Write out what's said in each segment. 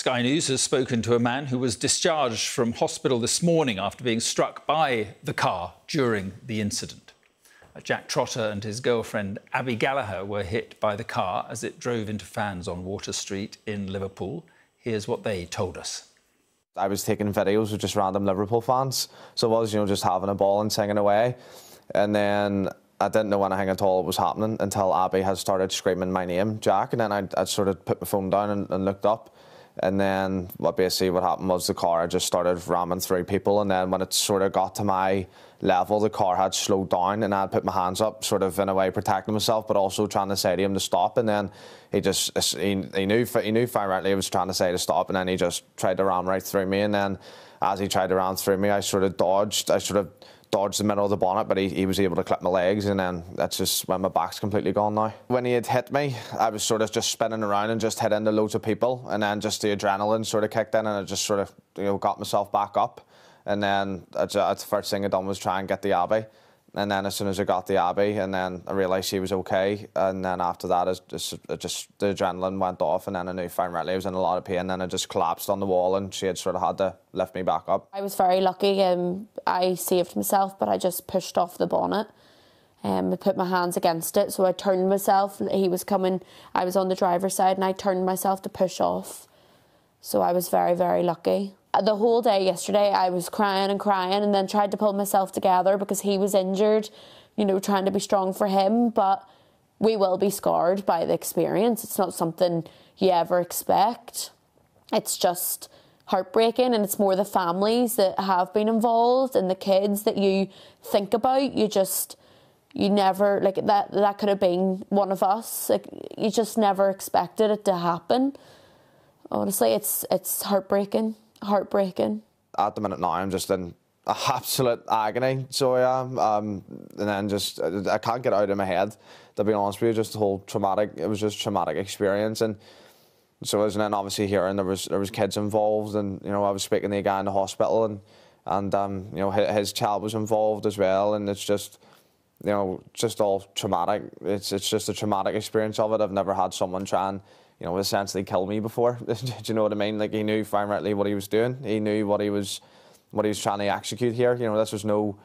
Sky News has spoken to a man who was discharged from hospital this morning after being struck by the car during the incident. Jack Trotter and his girlfriend Abbie Gallagher were hit by the car as it drove into fans on Water Street in Liverpool. Here's what they told us. I was taking videos of just random Liverpool fans, so I was, just having a ball and singing away, and then I didn't know anything at all was happening until Abbie had started screaming my name, Jack, and then I sort of put my phone down and looked up, and then what happened was the car just started ramming through people, and then when it sort of got to my level, the car had slowed down, and I'd put my hands up, sort of in a way protecting myself, but also trying to say to him to stop, and then he knew fine rightly he was trying to say to stop, and then he just tried to ram right through me, and then as he tried to ram through me, I sort of dodged the middle of the bonnet, but he was able to clip my legs, and then that's just when my back's completely gone now. When he had hit me, I was sort of just spinning around and just hit into loads of people, and then just the adrenaline sort of kicked in, and I just sort of got myself back up, and then the first thing I done was try and get the Abbie, and then as soon as I got the Abbie, and then I realised she was okay, and then after that, the adrenaline went off, and then I knew fine rightly I was in a lot of pain, and then I just collapsed on the wall, and she had sort of had to lift me back up. I was very lucky. I saved myself, but I just pushed off the bonnet. I put my hands against it, so I turned myself. He was coming. I was on the driver's side, and I turned myself to push off. So I was very, very lucky. The whole day yesterday, I was crying and crying, and then tried to pull myself together because he was injured, trying to be strong for him. But we will be scarred by the experience. It's not something you ever expect. It's just heartbreaking, and it's more the families that have been involved and the kids that you think about. You never, that could have been one of us. You just never expected it to happen. Honestly, it's heartbreaking. At the minute now, I'm just in absolute agony, so I am. And then I can't get it out of my head, to be honest with you. Just the whole traumatic experience, and so and then obviously hearing there was kids involved, and I was speaking to a guy in the hospital, and his child was involved as well, and it's just just all traumatic. It's just a traumatic experience of it. I've never had someone try and essentially kill me before. Do you know what I mean? Like, he knew fine rightly what he was doing. He knew what he was trying to execute here. This was no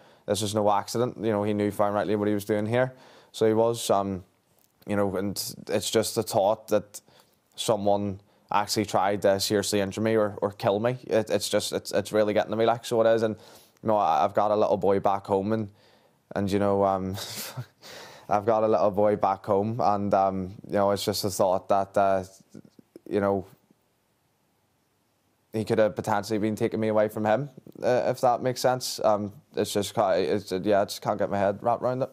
accident. He knew fine rightly what he was doing here. So he was, and it's just the thought that someone actually tried to seriously injure me or kill me. It's really getting to me, like, so it is. And I've got a little boy back home, and I've got a little boy back home, and it's just the thought that he could have potentially been taking me away from him, if that makes sense. I just can't get my head wrapped around it.